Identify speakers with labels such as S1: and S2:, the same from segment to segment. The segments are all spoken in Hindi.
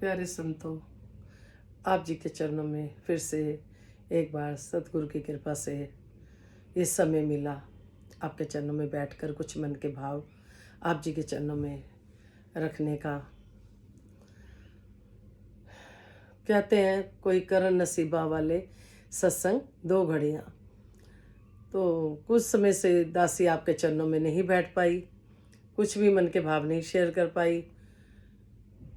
S1: प्यारे संतों, आप जी के चरणों में फिर से एक बार सतगुरु की कृपा से ये समय मिला। आपके चरणों में बैठकर कुछ मन के भाव आप जी के चरणों में रखने का। कहते हैं कोई करन नसीबा वाले सत्संग दो घड़ियाँ। तो कुछ समय से दासी आपके चरणों में नहीं बैठ पाई, कुछ भी मन के भाव नहीं शेयर कर पाई,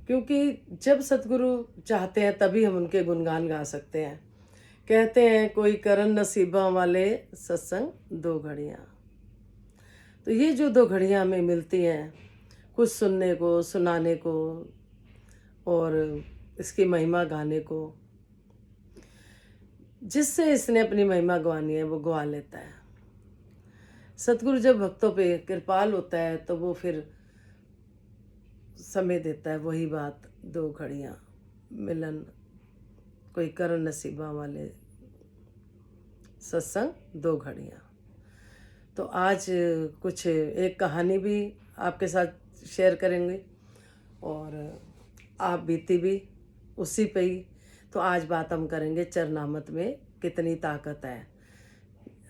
S1: क्योंकि जब सतगुरु चाहते हैं तभी हम उनके गुणगान गा सकते हैं। कहते हैं कोई करन नसीबा वाले सत्संग दो घड़ियाँ। तो ये जो दो घड़ियाँ हमें मिलती हैं कुछ सुनने को, सुनाने को और इसकी महिमा गाने को, जिससे इसने अपनी महिमा गवानी है वो गवा लेता है। सतगुरु जब भक्तों पे कृपाल होता है तो वो फिर समय देता है। वही बात दो घड़ियाँ मिलन, कोई करन नसीबा वाले सत्संग दो घड़ियाँ। तो आज कुछ एक कहानी भी आपके साथ शेयर करेंगे और आप बीती भी उसी पे ही। तो आज बात हम करेंगे चरनामत में कितनी ताकत है।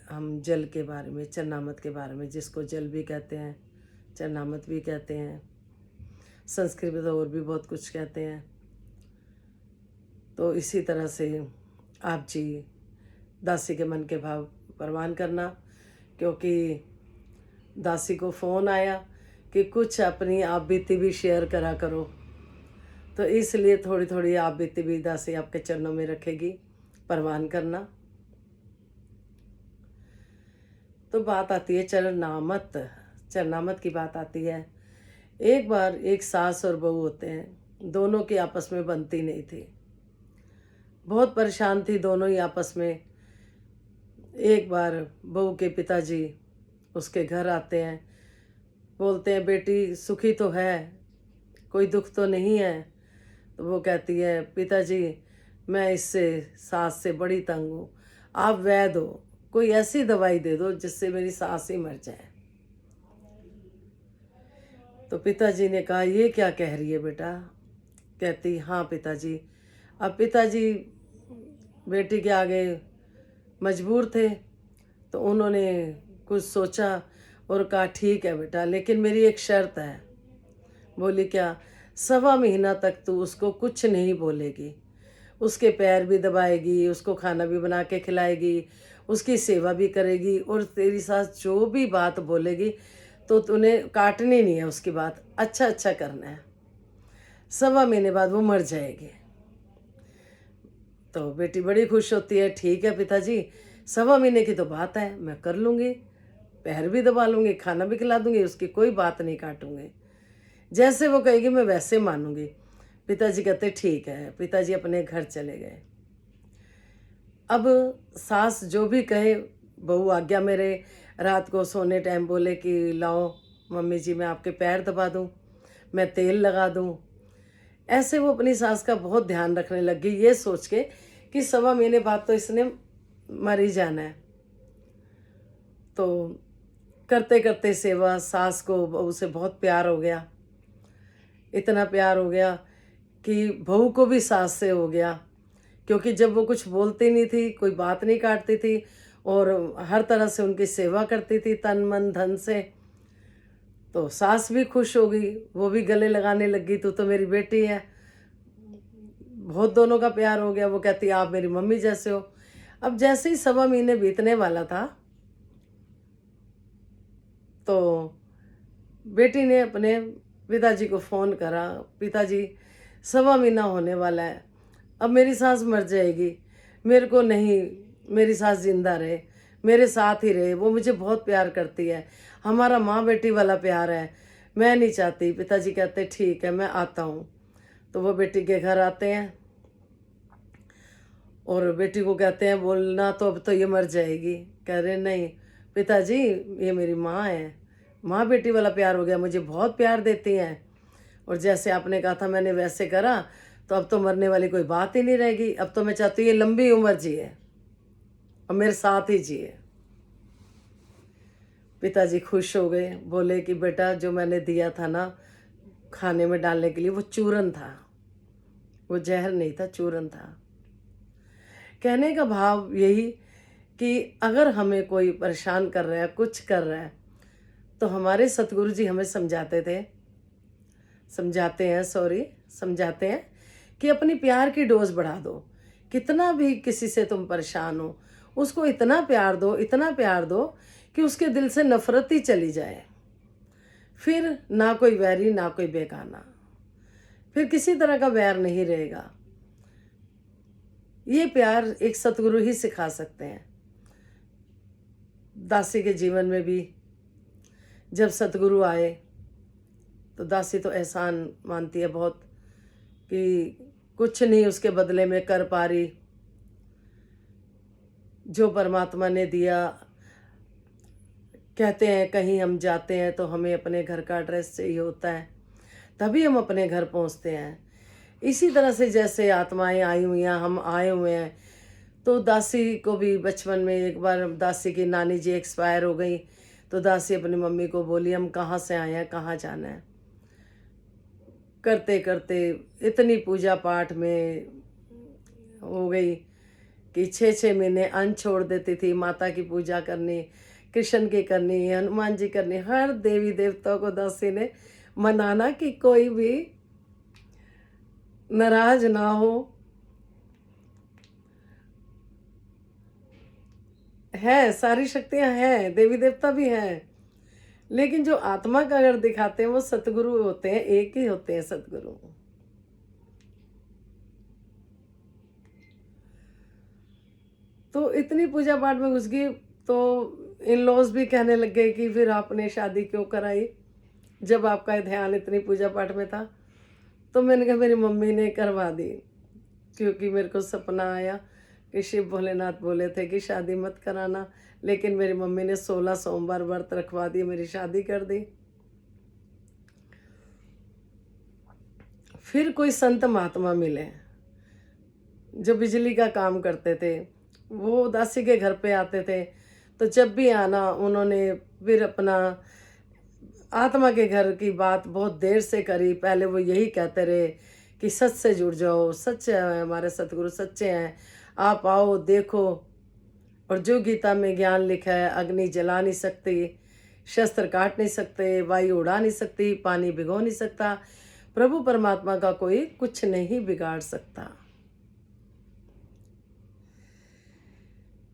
S1: हम जल के बारे में, चरनामत के बारे में, जिसको जल भी कहते हैं, चरनामत भी कहते हैं, संस्कृत में तो और भी बहुत कुछ कहते हैं। तो इसी तरह से आप जी दासी के मन के भाव परवान करना, क्योंकि दासी को फ़ोन आया कि कुछ अपनी आप बीती भी शेयर करा करो। तो इसलिए थोड़ी थोड़ी आप बीती भी दासी आपके चरणों में रखेगी, परवान करना। तो बात आती है चरनामत। चरनामत की बात आती है। एक बार एक सास और बहू होते हैं, दोनों की आपस में बनती नहीं थी, बहुत परेशान थी दोनों ही आपस में। एक बार बहू के पिताजी उसके घर आते हैं, बोलते हैं बेटी सुखी तो है, कोई दुख तो नहीं है। तो वो कहती है पिताजी मैं इससे सास से बड़ी तंग हूँ, आप वैद्य हो, कोई ऐसी दवाई दे दो जिससे मेरी सास ही मर जाए। तो पिताजी ने कहा ये क्या कह रही है बेटा। कहती हाँ पिताजी। अब पिताजी बेटी के आगे मजबूर थे, तो उन्होंने कुछ सोचा और कहा ठीक है बेटा, लेकिन मेरी एक शर्त है। बोली क्या। 1.25 महीना तक तू उसको कुछ नहीं बोलेगी, उसके पैर भी दबाएगी, उसको खाना भी बना के खिलाएगी, उसकी सेवा भी करेगी, और तेरी सास जो भी बात बोलेगी तो तूने काटनी नहीं है उसकी बात, अच्छा अच्छा करना है। 1.25 महीने बाद वो मर जाएगी। तो बेटी बड़ी खुश होती है, ठीक है पिताजी 1.25 महीने की तो बात है, मैं कर लूँगी, पैर भी दबा लूँगी, खाना भी खिला दूँगी, उसकी कोई बात नहीं काटूँगी, जैसे वो कहेगी मैं वैसे मानूंगी। पिताजी कहते ठीक है। पिताजी अपने घर चले गए। अब सास जो भी कहे, बहू आज्ञा मेरे, रात को सोने टाइम बोले कि लाओ मम्मी जी मैं आपके पैर दबा दूं, मैं तेल लगा दूं। ऐसे वो अपनी सास का बहुत ध्यान रखने लग गई, ये सोच के कि 1.25 महीने बाद तो इसने मर ही जाना है। तो करते करते सेवा सास को बहू से बहुत प्यार हो गया, इतना प्यार हो गया कि बहू को भी सास से हो गया, क्योंकि जब वो कुछ बोलती नहीं थी, कोई बात नहीं काटती थी और हर तरह से उनकी सेवा करती थी तन मन धन से, तो सास भी खुश हो गई, वो भी गले लगाने लगी तू तो मेरी बेटी है। बहुत दोनों का प्यार हो गया। वो कहती आप मेरी मम्मी जैसे हो। अब जैसे ही 1.25 महीने बीतने वाला था, तो बेटी ने अपने पिताजी को फ़ोन करा, पिताजी 1.25 महीना होने वाला है, अब मेरी सास मर जाएगी, मेरे को नहीं, मेरी सास जिंदा रहे, मेरे साथ ही रहे, वो मुझे बहुत प्यार करती है, हमारा माँ बेटी वाला प्यार है, मैं नहीं चाहती। पिताजी कहते ठीक है मैं आता हूँ। तो वो बेटी के घर आते हैं और बेटी को कहते हैं बोलना तो अब तो ये मर जाएगी। कह रहे नहीं पिताजी ये मेरी माँ है, माँ बेटी वाला प्यार हो गया, मुझे बहुत प्यार देती हैं, और जैसे आपने कहा था मैंने वैसे करा, तो अब तो मरने वाली कोई बात ही नहीं रहेगी, अब तो मैं चाहती हूँ ये लंबी उम्र जिए और मेरे साथ ही जिए। पिताजी खुश हो गए, बोले कि बेटा जो मैंने दिया था ना खाने में डालने के लिए वो चूरन था, वो जहर नहीं था, चूरन था। कहने का भाव यही कि अगर हमें कोई परेशान कर रहा है, कुछ कर रहा है, तो हमारे सतगुरु जी हमें समझाते हैं कि अपनी प्यार की डोज बढ़ा दो। कितना भी किसी से तुम परेशान हो, उसको इतना प्यार दो कि उसके दिल से नफरत ही चली जाए। फिर ना कोई वैरी, ना कोई बेगाना, फिर किसी तरह का वैर नहीं रहेगा। ये प्यार एक सतगुरु ही सिखा सकते हैं। दासी के जीवन में भी जब सतगुरु आए तो दासी तो एहसान मानती है बहुत कि कुछ नहीं उसके बदले में कर पा रही, जो परमात्मा ने दिया। कहते हैं कहीं हम जाते हैं तो हमें अपने घर का एड्रेस चाहिए होता है, तभी हम अपने घर पहुंचते हैं। इसी तरह से जैसे आत्माएं आई हुई हैं, हम आए हुए हैं। तो दासी को भी बचपन में एक बार दासी की नानी जी एक्सपायर हो गई, तो दासी अपनी मम्मी को बोली हम कहाँ से आए हैं, कहाँ जाना है। करते करते इतनी पूजा पाठ में हो गई कि 6-6 महीने अन्न छोड़ देती थी। माता की पूजा करनी, कृष्ण की करनी, हनुमान जी करनी, हर देवी देवताओं को दासी ने मनाना कि कोई भी नाराज ना हो। है, सारी शक्तियां हैं, देवी देवता भी हैं, लेकिन जो आत्मा का अगर दिखाते हैं वो सतगुरु होते हैं, एक ही होते हैं सतगुरु। तो इतनी पूजा पाठ में घुस गई तो इन लॉज भी कहने लग गए कि फिर आपने शादी क्यों कराई जब आपका ध्यान इतनी पूजा पाठ में था। तो मैंने कहा मेरी मम्मी ने करवा दी, क्योंकि मेरे को सपना आया कि शिव भोलेनाथ बोले थे कि शादी मत कराना, लेकिन मेरी मम्मी ने 16 सोमवार व्रत रखवा दिए, मेरी शादी कर दी। फिर कोई संत महात्मा मिले जो बिजली का काम करते थे, वो दासी के घर पे आते थे। तो जब भी आना उन्होंने फिर अपना आत्मा के घर की बात बहुत देर से करी। पहले वो यही कहते रहे कि सच से जुड़ जाओ, सच्चे हैं हमारे सतगुरु, सच्चे हैं, आप आओ देखो। और जो गीता में ज्ञान लिखा है, अग्नि जला नहीं सकती, शस्त्र काट नहीं सकते, वायु उड़ा नहीं सकती, पानी भिगो नहीं सकता, प्रभु परमात्मा का कोई कुछ नहीं बिगाड़ सकता।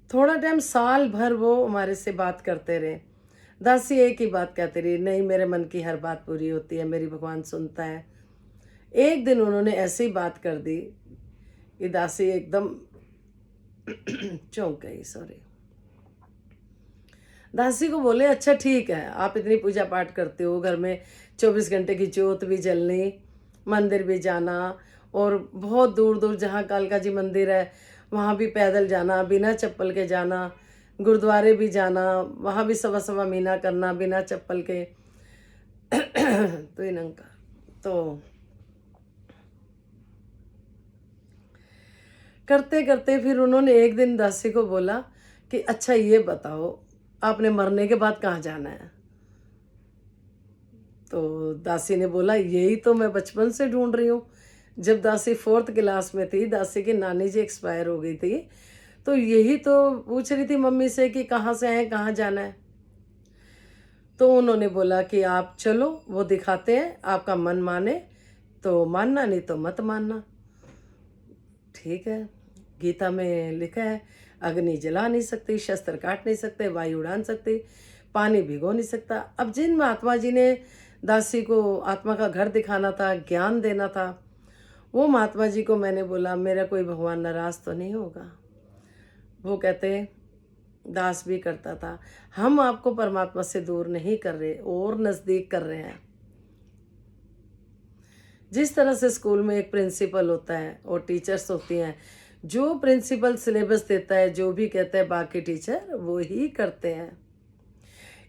S1: थोड़ा टाइम, साल भर वो हमारे से बात करते रहे। दासी एक ही बात कहती रही, नहीं मेरे मन की हर बात पूरी होती है, मेरी भगवान सुनता है। एक दिन उन्होंने ऐसी बात कर दी कि दासी एकदम चौंक गई। सॉरी। दासी को बोले अच्छा ठीक है, आप इतनी पूजा पाठ करते हो, घर में 24 घंटे की ज्योत भी जलनी, मंदिर भी जाना, और बहुत दूर दूर जहाँ कालका जी मंदिर है वहाँ भी पैदल जाना, बिना चप्पल के जाना, गुरुद्वारे भी जाना, वहाँ भी सवा सवा महीना करना बिना चप्पल के। तो इनका तो करते करते फिर उन्होंने एक दिन दासी को बोला कि अच्छा ये बताओ आपने मरने के बाद कहाँ जाना है। तो दासी ने बोला यही तो मैं बचपन से ढूंढ रही हूँ। जब दासी 4th क्लास में थी, दासी की नानी जी एक्सपायर हो गई थी, तो यही तो पूछ रही थी मम्मी से कि कहाँ से आए, कहाँ जाना है। तो उन्होंने बोला कि आप चलो, वो दिखाते हैं, आपका मन माने तो मानना, नहीं तो मत मानना। ठीक है, गीता में लिखा है अग्नि जला नहीं सकती, शस्त्र काट नहीं सकते, वायु उड़ा नहीं सकती, पानी भिगो नहीं सकता। अब जिन महात्मा जी ने दासी को आत्मा का घर दिखाना था, ज्ञान देना था, वो महात्मा जी को मैंने बोला मेरा कोई भगवान नाराज तो नहीं होगा। वो कहते दास भी करता था, हम आपको परमात्मा से दूर नहीं कर रहे और नज़दीक कर रहे हैं। जिस तरह से स्कूल में एक प्रिंसिपल होता है और टीचर्स होती हैं, जो प्रिंसिपल सिलेबस देता है, जो भी कहता है बाकी टीचर वो ही करते हैं।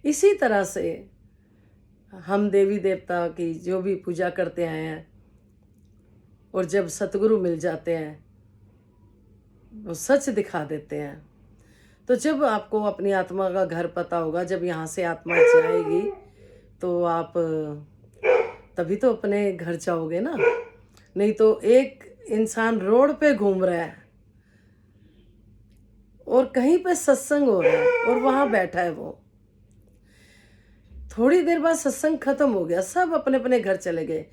S1: इसी तरह से हम देवी देवता की जो भी पूजा करते आए हैं, और जब सतगुरु मिल जाते हैं वो सच दिखा देते हैं। तो जब आपको अपनी आत्मा का घर पता होगा, जब यहाँ से आत्मा जाएगी तो आप तभी तो अपने घर जाओगे ना। नहीं तो एक इंसान रोड पे घूम रहा है और कहीं पे सत्संग हो रहा है और वहां बैठा है वो। थोड़ी देर बाद सत्संग खत्म हो गया, सब अपने अपने घर चले गए,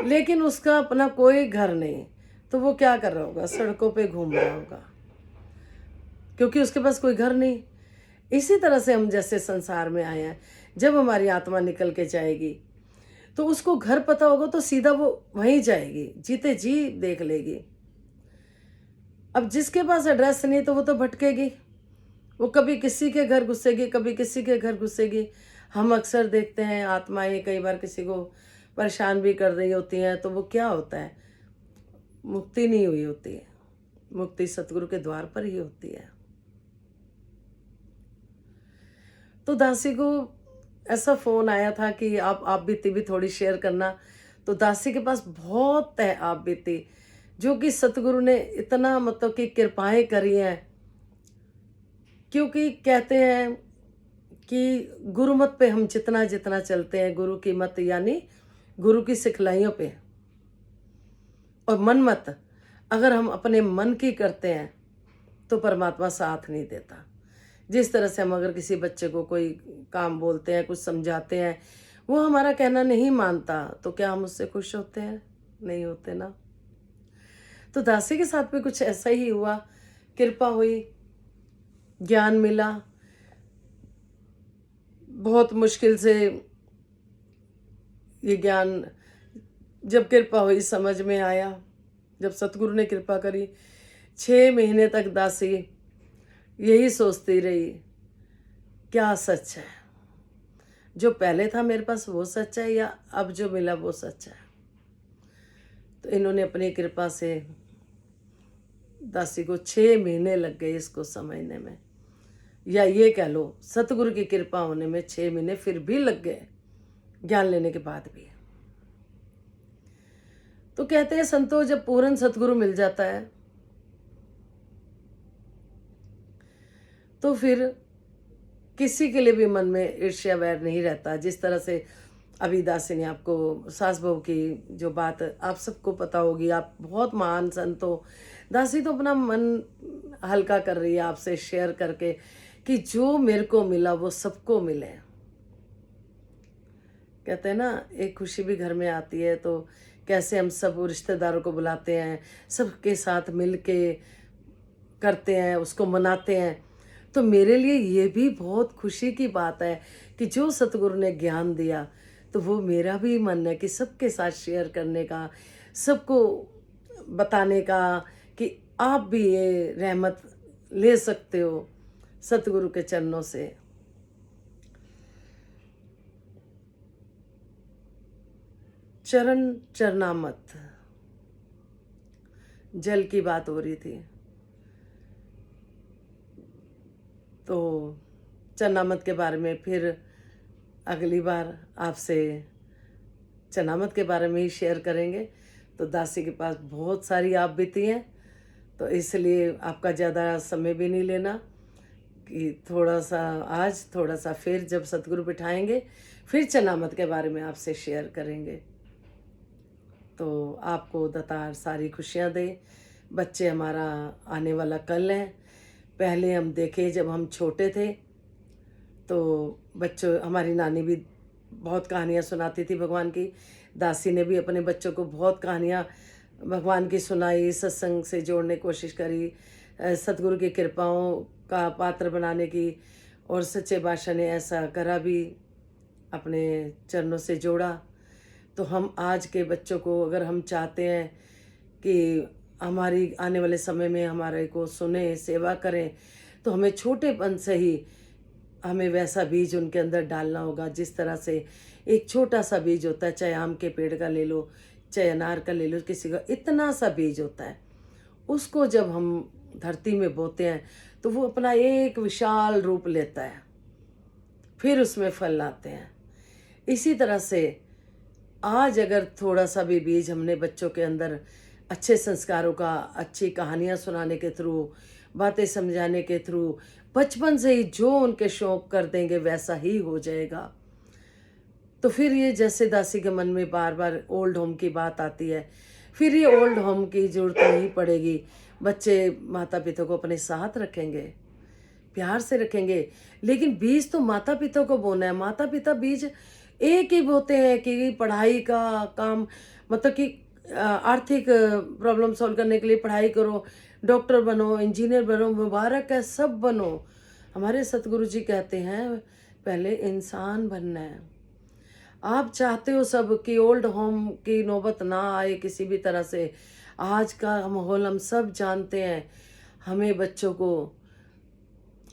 S1: लेकिन उसका अपना कोई घर नहीं। तो वो क्या कर रहा होगा? सड़कों पे घूम रहा होगा, क्योंकि उसके पास कोई घर नहीं। इसी तरह से हम जैसे संसार में आए हैं, जब हमारी आत्मा निकल के जाएगी तो उसको घर पता होगा तो सीधा वो वहीं जाएगी, जीते जी देख लेगी। अब जिसके पास एड्रेस नहीं तो वो तो भटकेगी, वो कभी किसी के घर घुसेगी, कभी किसी के घर घुसेगी। हम अक्सर देखते हैं आत्माएं कई बार किसी को परेशान भी कर रही होती हैं, तो वो क्या होता है? मुक्ति नहीं हुई होती है। मुक्ति सतगुरु के द्वार पर ही होती है। तो दासी को ऐसा फोन आया था कि आप बीती भी थोड़ी शेयर करना। तो दासी के पास बहुत है आप बीती, जो कि सतगुरु ने इतना मतलब कि कृपाएं करी हैं। क्योंकि कहते हैं कि गुरु मत पे हम जितना जितना चलते हैं, गुरु की मत यानी गुरु की सिखलाइयों पे, और मन मत अगर हम अपने मन की करते हैं तो परमात्मा साथ नहीं देता। जिस तरह से हम अगर किसी बच्चे को कोई काम बोलते हैं, कुछ समझाते हैं, वो हमारा कहना नहीं मानता, तो क्या हम उससे खुश होते हैं? नहीं होते ना। तो दासी के साथ भी कुछ ऐसा ही हुआ। कृपा हुई, ज्ञान मिला, बहुत मुश्किल से ये ज्ञान जब कृपा हुई समझ में आया, जब सतगुरु ने कृपा करी। 6 महीने तक दासी यही सोचती रही, क्या सच है? जो पहले था मेरे पास वो सच है या अब जो मिला वो सच है? तो इन्होंने अपनी कृपा से, दासी को 6 महीने लग गए इसको समझने में, या ये कह लो सतगुरु की कृपा होने में 6 महीने फिर भी लग गए, ज्ञान लेने के बाद भी। तो कहते हैं संतों, जब पूर्ण सतगुरु मिल जाता है तो फिर किसी के लिए भी मन में ईर्ष्या वैर नहीं रहता। जिस तरह से अभी दासी ने आपको सास बहू की जो बात आप सबको पता होगी, आप बहुत महान संत हो। दासी तो अपना मन हल्का कर रही है आपसे शेयर करके कि जो मेरे को मिला वो सबको मिले। कहते हैं ना, एक खुशी भी घर में आती है तो कैसे हम सब रिश्तेदारों को बुलाते हैं, सबके साथ मिल के करते हैं, उसको मनाते हैं। तो मेरे लिए ये भी बहुत खुशी की बात है कि जो सतगुरु ने ज्ञान दिया, तो वो मेरा भी मन है कि सबके साथ शेयर करने का, सबको बताने का कि आप भी ये रहमत ले सकते हो सतगुरु के चरणों से। चरण चरनामत, जल की बात हो रही थी, तो चरनामत के बारे में फिर अगली बार आपसे चरनामत के बारे में ही शेयर करेंगे। तो दासी के पास बहुत सारी आप बीती हैं, तो इसलिए आपका ज़्यादा समय भी नहीं लेना, कि थोड़ा सा आज, थोड़ा सा फिर जब सतगुरु बिठाएंगे फिर चरनामत के बारे में आपसे शेयर करेंगे। तो आपको दातार सारी खुशियाँ दे। बच्चे हमारा आने वाला कल है। पहले हम देखे जब हम छोटे थे तो बच्चों, हमारी नानी भी बहुत कहानियाँ सुनाती थी भगवान की। दासी ने भी अपने बच्चों को बहुत कहानियाँ भगवान की सुनाई, सत्संग से जोड़ने की कोशिश करी, सतगुरु की कृपाओं का पात्र बनाने की, और सच्चे बादशाह ने ऐसा करा भी, अपने चरणों से जोड़ा। तो हम आज के बच्चों को अगर हम चाहते हैं कि हमारी आने वाले समय में हमारे को सुने, सेवा करें, तो हमें छोटेपन से ही हमें वैसा बीज उनके अंदर डालना होगा। जिस तरह से एक छोटा सा बीज होता है, चाहे आम के पेड़ का ले लो, चाहे अनार का ले लो, किसी का इतना सा बीज होता है, उसको जब हम धरती में बोते हैं तो वो अपना एक विशाल रूप लेता है, फिर उसमें फल आते हैं। इसी तरह से आज अगर थोड़ा सा भी बीज हमने बच्चों के अंदर अच्छे संस्कारों का, अच्छी कहानियाँ सुनाने के थ्रू, बातें समझाने के थ्रू, बचपन से ही जो उनके शौक कर देंगे वैसा ही हो जाएगा। तो फिर ये जैसे दासी के मन में बार बार ओल्ड होम की बात आती है, फिर ये ओल्ड होम की जरूरत नहीं पड़ेगी। बच्चे माता पिता को अपने साथ रखेंगे, प्यार से रखेंगे। लेकिन बीज तो माता पिता को बोना है। माता पिता बीज एक ही बोते हैं कि पढ़ाई का काम, मतलब कि आर्थिक प्रॉब्लम सॉल्व करने के लिए पढ़ाई करो, डॉक्टर बनो, इंजीनियर बनो, मुबारक है, सब बनो। हमारे सतगुरु जी कहते हैं पहले इंसान बनना है। आप चाहते हो सब कि ओल्ड होम की नौबत ना आए किसी भी तरह से। आज का माहौल हम सब जानते हैं। हमें बच्चों को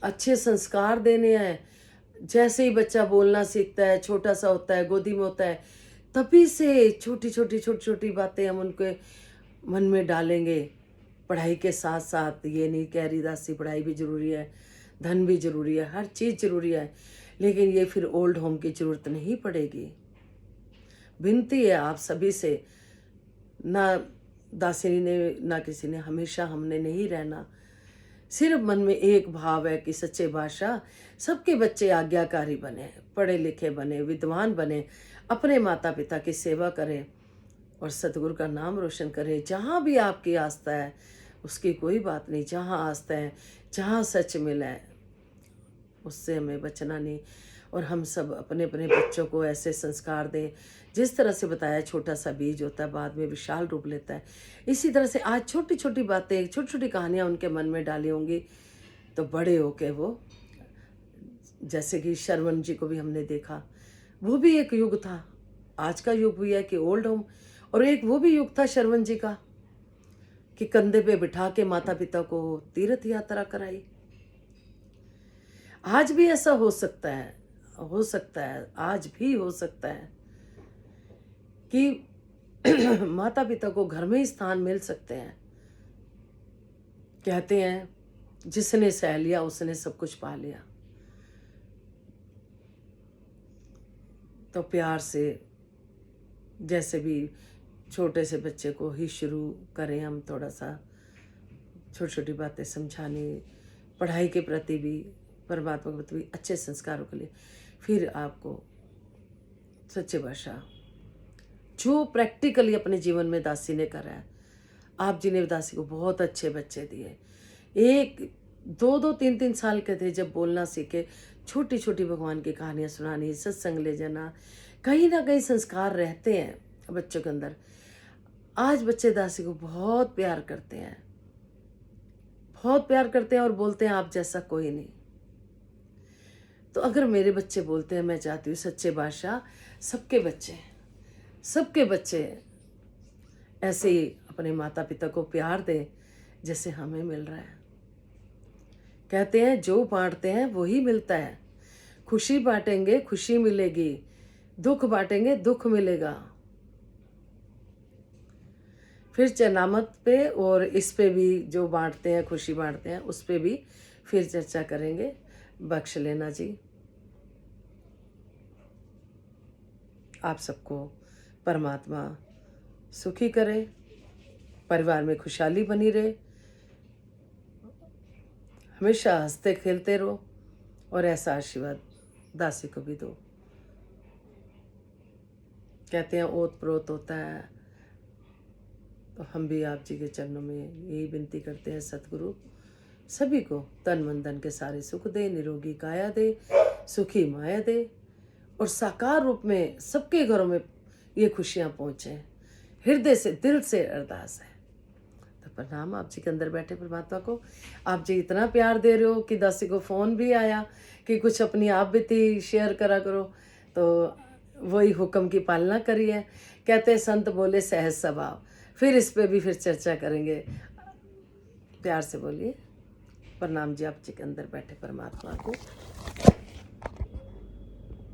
S1: अच्छे संस्कार देने हैं। जैसे ही बच्चा बोलना सीखता है, छोटा सा होता है, गोदी में होता है, तभी से छोटी छोटी छोटी छोटी बातें हम उनके मन में डालेंगे। पढ़ाई के साथ साथ ये नहीं कह रही दासी, पढ़ाई भी ज़रूरी है, धन भी ज़रूरी है, हर चीज़ ज़रूरी है, लेकिन ये फिर ओल्ड होम की ज़रूरत नहीं पड़ेगी। विनती है आप सभी से, ना दासिनी ने ना किसी ने, हमेशा हमने नहीं रहना। सिर्फ मन में एक भाव है कि सच्चे बादशाह सबके बच्चे आज्ञाकारी बने, पढ़े लिखे बने, विद्वान बने, अपने माता पिता की सेवा करें और सतगुरु का नाम रोशन करें। जहाँ भी आपकी आस्था है उसकी कोई बात नहीं। जहाँ आस्था है, जहाँ सच मिला है, उससे हमें बचना नहीं। और हम सब अपने अपने बच्चों को ऐसे संस्कार दें, जिस तरह से बताया छोटा सा बीज होता है, बाद में विशाल रूप लेता है। इसी तरह से आज छोटी छोटी बातें, छोटी छोटी कहानियाँ उनके मन में डाली होंगी, तो बड़े होके वो, जैसे कि शरवण जी को भी हमने देखा, वो भी एक युग था। आज का युग भी है कि ओल्ड होम, और एक वो भी युग था शरवण जी का कि कंधे पे बिठा के माता पिता को तीर्थ यात्रा कराई। आज भी ऐसा हो सकता है, हो सकता है, आज भी हो सकता है कि माता पिता को घर में ही स्थान मिल सकते हैं। कहते हैं जिसने सह लिया उसने सब कुछ पा लिया। तो प्यार से, जैसे भी छोटे से बच्चे को ही शुरू करें हम, थोड़ा सा छोटी छोटी बातें समझाने, पढ़ाई के प्रति भी, परमात्मा के प्रति भी, अच्छे संस्कारों के लिए। फिर आपको सच्चे बादशाह जो प्रैक्टिकली अपने जीवन में दासी ने करा है, आप जी ने दासी को बहुत अच्छे बच्चे दिए। एक दो दो तीन तीन साल के थे जब बोलना सीखे, छोटी छोटी भगवान की कहानियाँ सुनानी, सत्संग ले जाना, कहीं ना कहीं संस्कार रहते हैं बच्चों के अंदर। आज बच्चे दासी को बहुत प्यार करते हैं, बहुत प्यार करते हैं और बोलते हैं आप जैसा कोई नहीं। तो अगर मेरे बच्चे बोलते हैं, मैं चाहती हूँ सच्चे बादशाह सबके बच्चे ऐसे ही अपने माता पिता को प्यार दें जैसे हमें मिल रहा है। कहते हैं जो बांटते हैं वही मिलता है। खुशी बांटेंगे खुशी मिलेगी, दुख बांटेंगे दुख मिलेगा। फिर चनामत पे और इस पे भी, जो बांटते हैं, खुशी बांटते हैं, उस पे भी फिर चर्चा करेंगे। बख्श लेना जी। आप सबको परमात्मा सुखी करे, परिवार में खुशहाली बनी रहे, हमेशा हंसते खेलते रहो, और ऐसा आशीर्वाद दासी को भी दो। कहते हैं ओत प्रोत होता है, तो हम भी आप जी के चरणों में यही विनती करते हैं, सतगुरु सभी को तन मन धन के सारे सुख दे, निरोगी काया दे, सुखी माया दे, और साकार रूप में सबके घरों में ये खुशियाँ पहुँचे। हृदय से, दिल से अरदास है। तो प्रणाम आप जी के अंदर बैठे परमात्मा को। आप जी इतना प्यार दे रहे हो कि दासी को फ़ोन भी आया कि कुछ अपनी आप बीती शेयर करा करो, तो वही हुक्म की पालना करी है। कहते हैं संत बोले सहज स्वभाव। फिर इस पे भी फिर चर्चा करेंगे। प्यार से बोलिए प्रणाम जी आप जी के अंदर बैठे परमात्मा को।